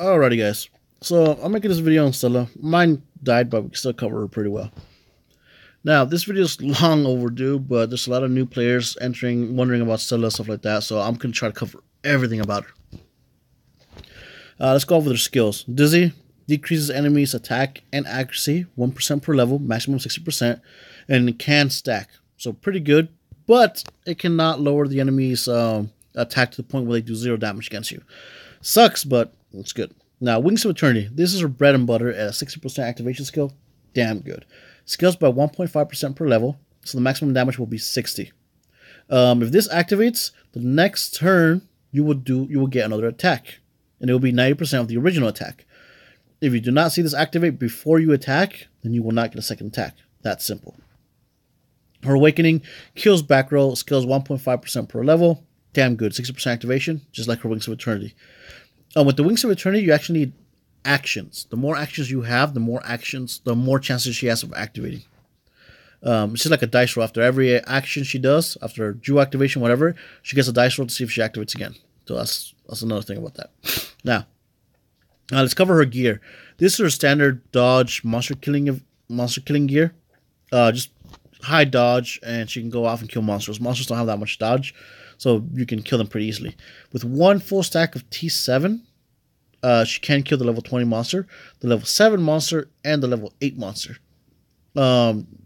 Alrighty, guys. So I'm making this video on Stella. Mine died, but we can still cover her pretty well. Now, this video is long overdue, but there's a lot of new players entering, wondering about Stella, stuff like that. So I'm going to try to cover everything about her. Let's go over their skills. Dizzy decreases enemies' attack and accuracy 1% per level, maximum 60%, and it can stack. So pretty good, but it cannot lower the enemy's attack to the point where they do 0 damage against you. Sucks, but it's good. Now, Wings of Eternity. This is her bread and butter at a 60% activation skill. Damn good. Scales by 1.5% per level, so the maximum damage will be 60. If this activates, the next turn you will get another attack, and it will be 90% of the original attack. If you do not see this activate before you attack, then you will not get a second attack. That's simple. Her Awakening kills back row, scales 1.5% per level. Damn good, 60% activation, just like her Wings of Eternity. With the Wings of Eternity, you actually need actions. The more actions you have, the more chances she has of activating. It's just like a dice roll. After every action she does, after jewel activation, whatever, she gets a dice roll to see if she activates again. So that's another thing about that. Now, let's cover her gear. This is her standard dodge monster killing gear. Just high dodge, and she can go off and kill monsters. Monsters don't have that much dodge, so you can kill them pretty easily. With one full stack of T7, she can kill the level 20 monster, the level 7 monster, and the level 8 monster.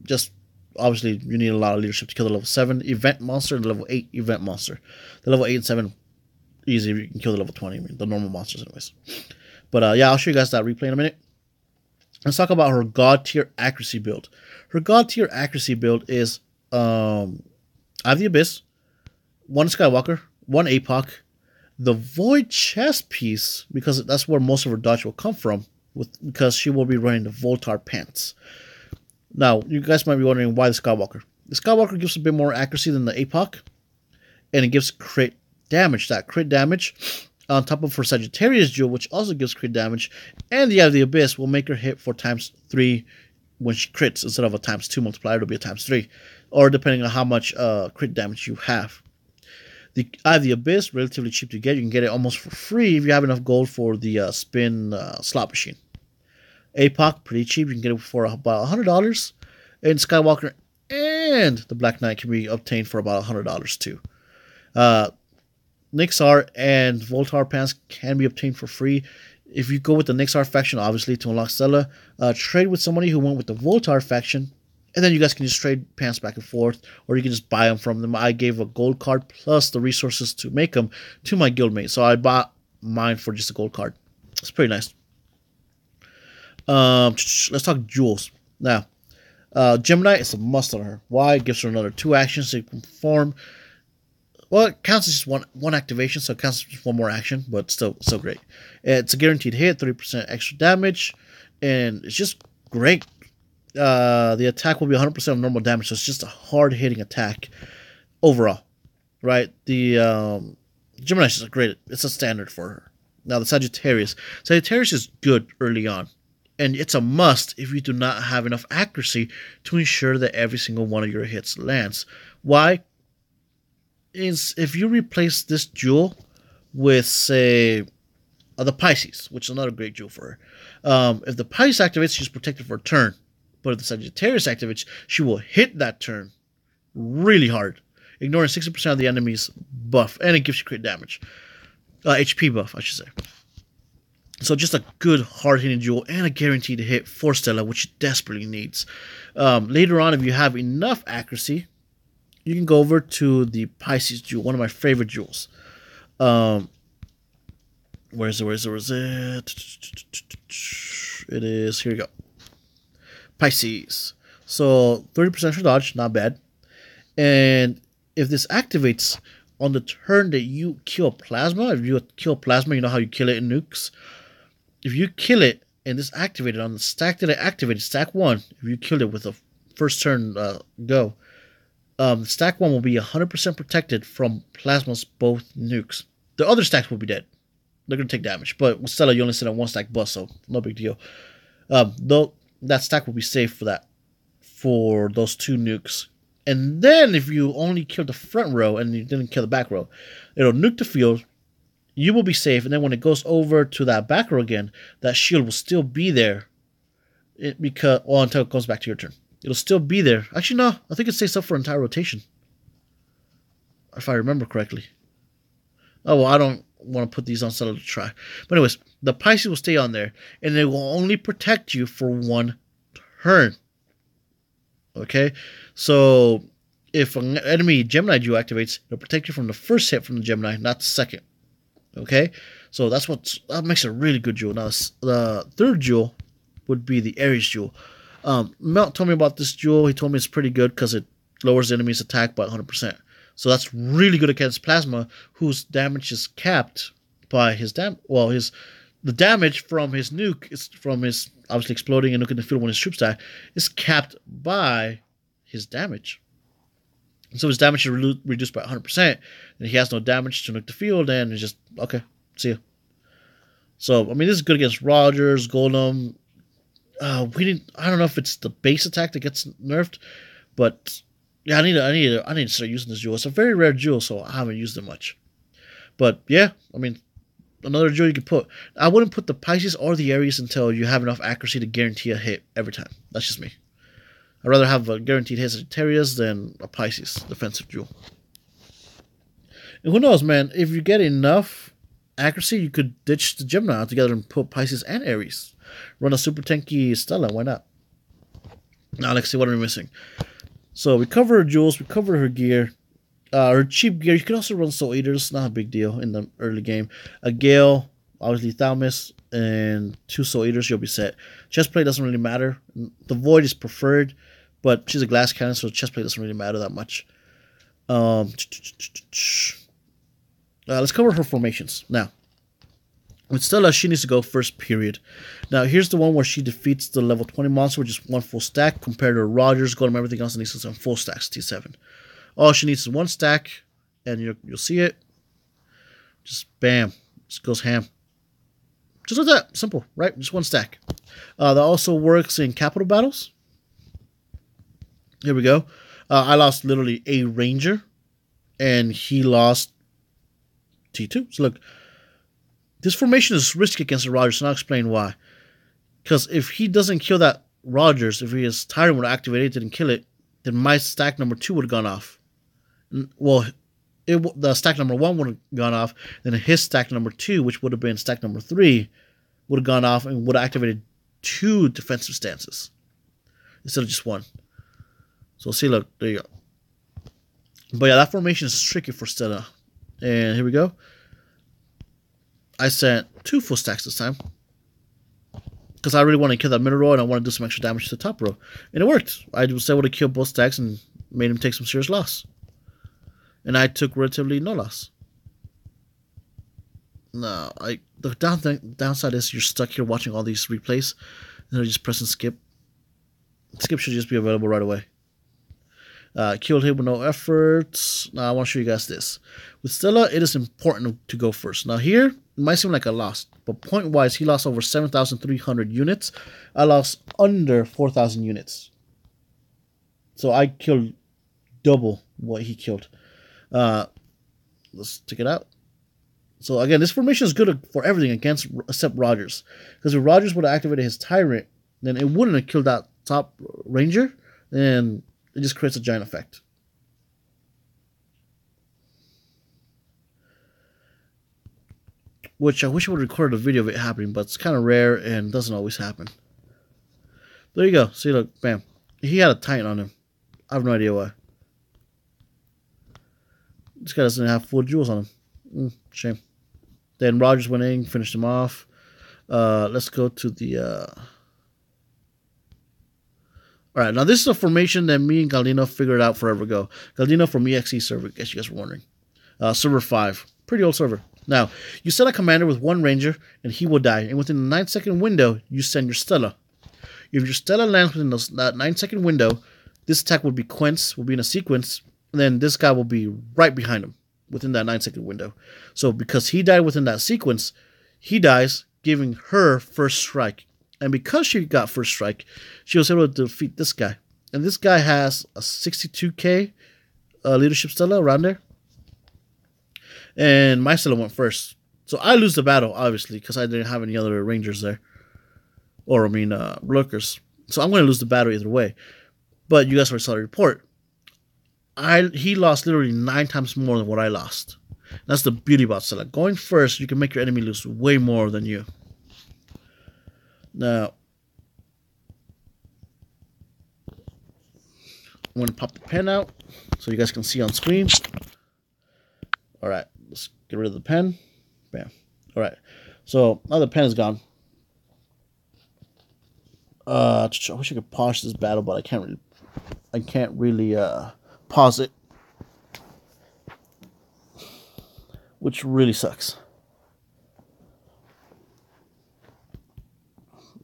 Just obviously, you need a lot of leadership to kill the level 7 event monster and the level 8 event monster. The level 8 and 7, easy, you can kill the level 20, the normal monsters anyways. But yeah, I'll show you guys that replay in a minute. Let's talk about her God tier accuracy build. Her God tier accuracy build is I have the Abyss, 1 Skywalker, 1 APOC, the Void chest piece, because that's where most of her dodge will come from, because she will be running the Voltar pants. Now, you guys might be wondering why the Skywalker. The Skywalker gives a bit more accuracy than the APOC, and it gives crit damage. That crit damage, on top of her Sagittarius jewel, which also gives crit damage, and the Eye of the Abyss will make her hit for ×3 when she crits. Instead of a ×2 multiplier, it'll be a ×3, or depending on how much crit damage you have. The Eye of the Abyss, relatively cheap to get. You can get it almost for free if you have enough gold for the spin slot machine. APOC, pretty cheap. You can get it for about $100. And Skywalker and the Black Knight can be obtained for about $100 too. Nixar and Voltar pants can be obtained for free. If you go with the Nixar faction, obviously, to unlock Stella, trade with somebody who went with the Voltar faction, and then you guys can just trade pants back and forth, or you can just buy them from them. I gave a gold card plus the resources to make them to my guildmate, so I bought mine for just a gold card. It's pretty nice. Let's talk jewels. Now, Gemini is a must on her. Why? It gives her another 2 actions to perform. Well, it counts as just one activation, so it counts as just one more action, but still great. It's a guaranteed hit, 30% extra damage, and it's just great. The attack will be 100% of normal damage, so it's just a hard-hitting attack overall, right? The Gemini is it's a standard for her. Now, the Sagittarius is good early on, and it's a must if you do not have enough accuracy to ensure that every single one of your hits lands. Why? Is if you replace this jewel with, say, the Pisces, which is another great jewel for her. If the Pisces activates, she's protected for a turn. But if the Sagittarius activates, she will hit that turn really hard, ignoring 60% of the enemy's buff, and it gives you crit damage. HP buff, I should say. So just a good hard-hitting jewel and a guaranteed hit for Stella, which she desperately needs. Later on, if you have enough accuracy, you can go over to the Pisces jewel, one of my favorite jewels. Where is it? It is, here we go. Pisces. So 30% for dodge, not bad. And if this activates on the turn that you kill plasma, if you kill plasma, you know how you kill it in nukes? If you kill it and this activated on the stack that I activated, stack 1, if you killed it with a first turn go, stack 1 will be 100% protected from plasma's both nukes. The other stacks will be dead. They're going to take damage. But with Stella, you only sit on 1 stack bust, so no big deal. Though that stack will be safe for those 2 nukes. And then if you only kill the front row and you didn't kill the back row, it'll nuke the field, you will be safe. And then when it goes over to that back row again, that shield will still be there. Until it goes back to your turn. It'll still be there. Actually, no. I think it stays up for entire rotation. If I remember correctly. Oh, well, I don't want to put these on Stella to try. But anyways, the Pisces will stay on there. And it will only protect you for 1 turn. Okay? So, if an enemy Gemini Jewel activates, it'll protect you from the first hit from the Gemini, not the second. Okay? So, that makes a really good jewel. Now, the third jewel would be the Aries jewel. Melt told me about this jewel. He told me it's pretty good because it lowers the enemy's attack by 100%. So that's really good against Plasma, whose damage is capped by his the damage from his nuke is from his obviously exploding and nuking the field when his troops die is capped by his damage. So his damage is reduced by 100%, and he has no damage to nuke the field, and it's just okay. See ya. So I mean, this is good against Rogers, Golem. I don't know if it's the base attack that gets nerfed, but yeah, I need to start using this jewel. It's a very rare jewel, so I haven't used it much. But yeah, I mean, another jewel you could put. I wouldn't put the Pisces or the Aries until you have enough accuracy to guarantee a hit every time. That's just me. I'd rather have a guaranteed hit Sagittarius than a Pisces defensive jewel. And who knows, man? If you get enough accuracy, you could ditch the Gemini altogether and put Pisces and Aries. Run a super tanky Stella. Why not? Now let's see what we're missing. So we cover her jewels, we cover her gear, her cheap gear. You can also run Soul Eaters, not a big deal in the early game. A Gale, obviously Thalmus, and 2 Soul Eaters, you'll be set. Chestplate doesn't really matter. The Void is preferred, but she's a glass cannon, so chestplate doesn't really matter that much. Let's cover her formations. Now, with Stella, she needs to go first, period. Now, here's the one where she defeats the level 20 monster with just 1 full stack, compared to Rogers, Golem, everything else needs some full stacks, T7. All she needs is 1 stack, and you'll see it. Just bam. Just goes ham. Just like that. Simple, right? Just 1 stack. That also works in capital battles. Here we go. I lost literally a Ranger, and he lost T2. So look. This formation is risky against the Rogers, and I'll explain why. Because if he doesn't kill that Rogers, if his Tyrant would have activated, didn't kill it, then my stack number 2 would have gone off. Well, the stack number 1 would have gone off, then his stack number 2, which would have been stack number 3, would have gone off and would have activated 2 defensive stances instead of just 1. So see, look, there you go. But yeah, that formation is tricky for Stella. And here we go. I sent 2 full stacks this time. Because I really want to kill that middle row and I want to do some extra damage to the top row. And it worked. I was able to kill both stacks and made him take some serious loss. And I took relatively no loss. No, the downside is you're stuck here watching all these replays. And you're just pressing skip. Skip should just be available right away. Killed him with no effort. Now I want to show you guys this. With Stella, it is important to go first. Now here, it might seem like I lost, but point-wise, he lost over 7,300 units. I lost under 4,000 units. So I killed double what he killed. Let's check it out. So again, this formation is good for everything except Rogers. Because if Rogers would have activated his Tyrant, then it wouldn't have killed that top Ranger, and it just creates a giant effect. Which I wish I would have recorded a video of it happening, but it's kind of rare and doesn't always happen. There you go. See, look, bam. He had a Titan on him. I have no idea why. This guy doesn't have full jewels on him. Shame. Then Rogers went in, finished him off. Let's go to the... Alright, now this is a formation that me and Galdino figured out forever ago. Galdino from EXE server, in case you guys were wondering. Server 5. Pretty old server. Now, you set a commander with 1 Ranger, and he will die. And within the 9-second window, you send your Stella. If your Stella lands within that 9-second window, this attack will be in a sequence, and then this guy will be right behind him within that 9-second window. So because he died within that sequence, he dies, giving her first strike. And because she got first strike, she was able to defeat this guy. And this guy has a 62k leadership Stella around there. And my Stella went first. So I lose the battle, obviously, because I didn't have any other rangers there. Or, I mean, lurkers. So I'm going to lose the battle either way. But you guys already saw the report. He lost literally 9 times more than what I lost. That's the beauty about Stella. Going first, you can make your enemy lose way more than you. Now, I'm going to pop the pen out so you guys can see on screen. Alright, let's get rid of the pen. Bam. Alright, so now the pen is gone. I wish I could pause this battle, but I can't really pause it, which really sucks.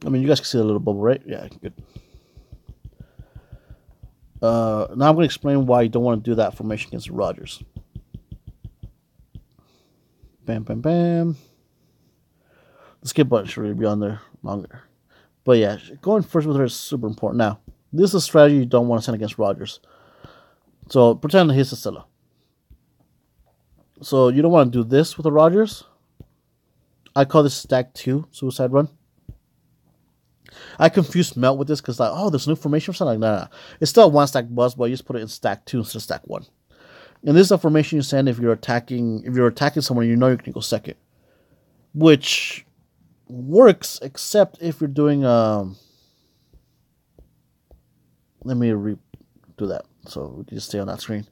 I mean, you guys can see the little bubble, right? Yeah, good. Now I'm going to explain why you don't want to do that formation against Rogers. Bam, bam, bam. The skip button should really be on there longer. But yeah, going first with her is super important. Now, this is a strategy you don't want to send against Rogers. So, pretend he's a Stella. So, you don't want to do this with the Rogers. I call this stack 2 suicide run. I confused Melt with this because like, oh, there's new formation or something. Like, nah. It's still a 1 stack buzz, but you just put it in stack 2 instead of stack 1. And this is a formation you send if you're attacking someone you know you can go second. Which works except if you're doing let me redo that so we can just stay on that screen.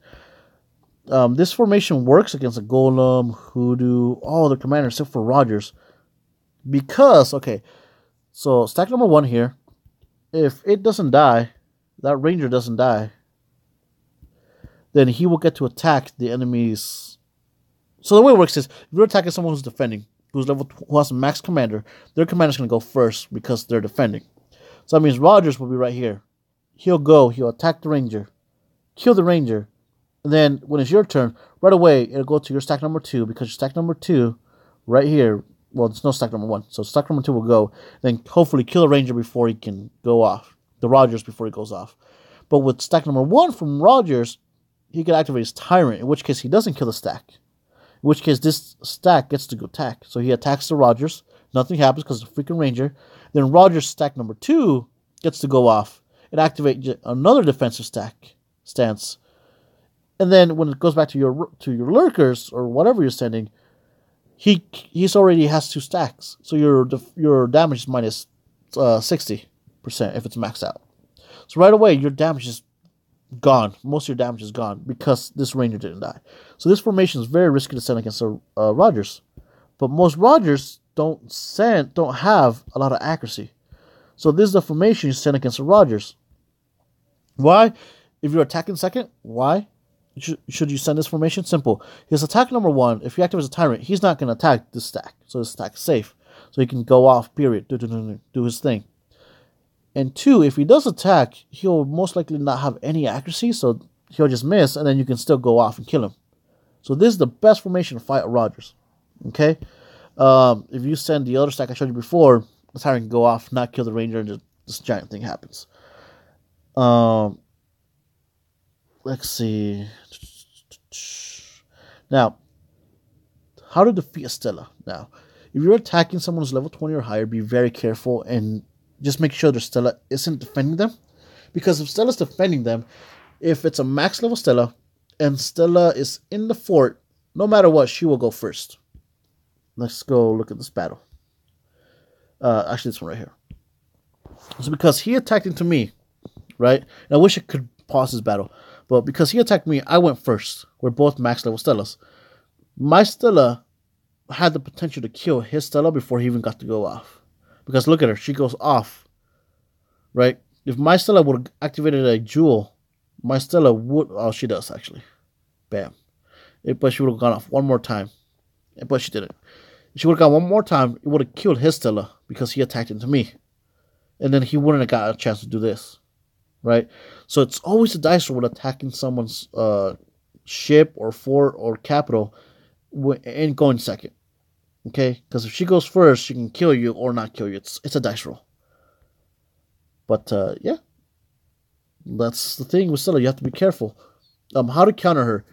This formation works against a Golem, Hoodoo, all the commanders except for Rogers. Because, okay, so stack number 1 here, if it doesn't die, that ranger doesn't die, then he will get to attack the enemies. So the way it works is, if you're attacking someone who's defending, who has a max commander, their commander's going to go first because they're defending. So that means Rogers will be right here. He'll attack the ranger, kill the ranger, and then when it's your turn, right away, it'll go to your stack number 2, because your stack number 2, right here, well, there's no stack number 1, so stack number 2 will go, then hopefully kill the ranger before he can go off, the Rogers before he goes off. But with stack number 1 from Rogers, he can activate his Tyrant, in which case he doesn't kill the stack. In which case, this stack gets to go attack. So he attacks the Rogers. Nothing happens because it's a freaking ranger. Then Rogers' stack number 2 gets to go off and activate another defensive stance. And then when it goes back to your lurkers or whatever you're sending, he's already has 2 stacks. So your damage is minus 60% if it's maxed out. So right away, your damage is gone. Most of your damage is gone because this ranger didn't die. So this formation is very risky to send against Rogers. But most Rogers don't have a lot of accuracy. So this is the formation you send against the Rogers. Why? If you're attacking second, why should you send this formation? Simple. His attack number 1, if he activates a Tyrant, he's not going to attack this stack. So this stack is safe. So he can go off, period. Do his thing. And 2, if he does attack, he'll most likely not have any accuracy, so he'll just miss, and then you can still go off and kill him. So this is the best formation to fight Rogers. Okay? If you send the other stack I showed you before, the Tyrant can go off, not kill the ranger, and just this giant thing happens. Let's see. Now, how to defeat a Stella. Now, if you're attacking someone who's level 20 or higher, be very careful and just make sure that Stella isn't defending them. Because if Stella's defending them, if it's a max level Stella, and Stella is in the fort, no matter what, she will go first. Let's go look at this battle. Actually, this one right here. It's because he attacked into me, right? And I wish I could pause this battle. But because he attacked me, I went first. We're both max level Stellas. My Stella had the potential to kill his Stella before he even got to go off. Because look at her, she goes off, right? If my Stella would have activated a jewel, my Stella would, oh, she does actually. Bam. But she would have gone off one more time. But she didn't. If she would have gone one more time, it would have killed his Stella because he attacked into me. And then he wouldn't have got a chance to do this, right? So it's always a dice roll when attacking someone's ship or fort or capital and going second. Okay, because if she goes first, she can kill you or not kill you. It's a dice roll. But yeah, that's the thing with Stella. You have to be careful. How to counter her?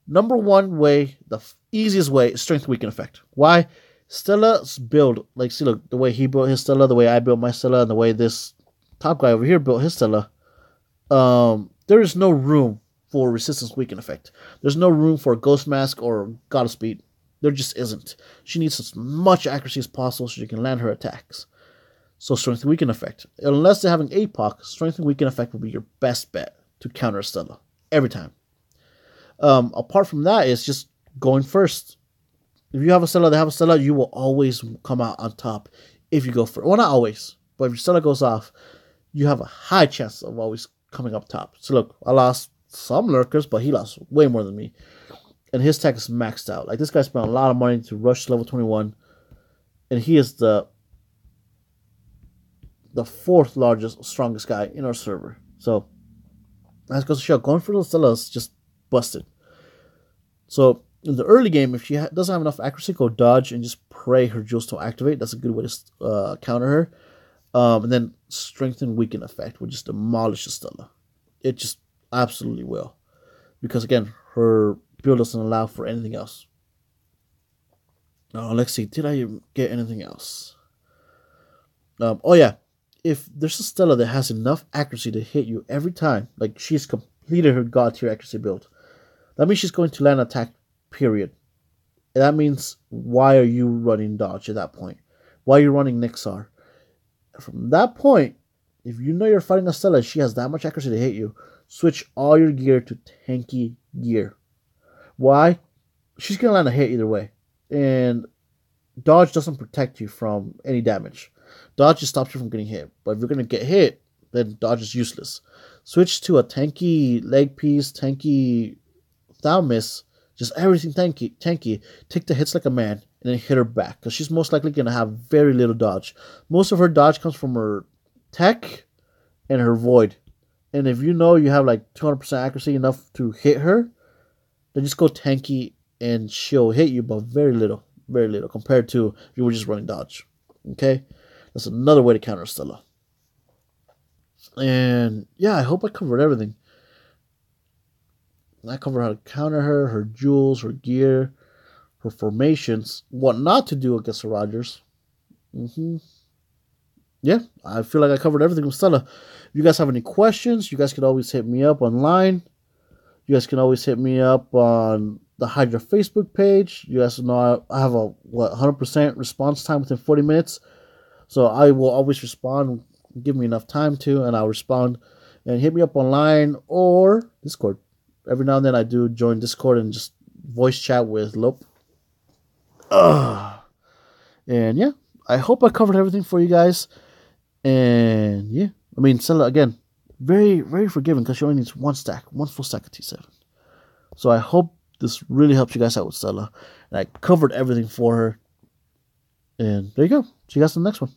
Number 1 way, the easiest way, is strength weaken effect. Why? Stella's build, like, see, look, the way he built his Stella, the way I built my Stella, and the way this top guy over here built his Stella, there is no room for resistance weaken effect. There's no room for Ghost Mask or Goddess Speed. There just isn't. She needs as much accuracy as possible so she can land her attacks. So Strength and Weaken effect. Unless they're having APOC, Strength and Weaken effect will be your best bet to counter Stella. Every time. Apart from that, it's just going first. If you have a Stella, they have a Stella, you will always come out on top if you go first. Well, not always. But if your Stella goes off, you have a high chance of always coming up top. So look, I lost some lurkers, but he lost way more than me. And his tech is maxed out. Like, this guy spent a lot of money to rush to level 21. And he is the fourth largest, strongest guy in our server. So, that goes to show, going for the Stella is just busted. So, in the early game, if she doesn't have enough accuracy, go dodge and just pray her jewels to activate. That's a good way to counter her. And then Strength and Weaken effect would just demolish the Stella. It just absolutely will. Because, again, her build doesn't allow for anything else. Let's see. Did I get anything else? Oh, yeah. If there's a Stella that has enough accuracy to hit you every time, like she's completed her God tier accuracy build, that means she's going to land attack, period. And that means, why are you running dodge at that point? Why are you running Nixar? From that point, if you know you're fighting a Stella, she has that much accuracy to hit you, switch all your gear to tanky gear. Why? She's going to land a hit either way. And dodge doesn't protect you from any damage. Dodge just stops you from getting hit. But if you're going to get hit, then dodge is useless. Switch to a tanky leg piece, tanky thou miss, just everything tanky. Take the hits like a man, and then hit her back. Because she's most likely going to have very little dodge. Most of her dodge comes from her tech and her void. And if you know you have like 200% accuracy enough to hit her, then just go tanky and she'll hit you, but very little compared to if you were just running dodge. Okay? That's another way to counter Stella. And yeah, I hope I covered everything. I covered how to counter her, her jewels, her gear, her formations, what not to do against the Rogers. Yeah, I feel like I covered everything with Stella. If you guys have any questions, you guys can always hit me up online. You guys can always hit me up on the Hydra Facebook page. You guys know I have a 100% response time within 40 minutes. So I will always respond. Give me enough time to, and I'll respond. And hit me up online or Discord. Every now and then I do join Discord and just voice chat with Lope. And yeah, I hope I covered everything for you guys. And yeah, I mean, Stella, again, very, very forgiving because she only needs one full stack of T7. So I hope this really helps you guys out with Stella. And I covered everything for her. And there you go. See you guys in the next one.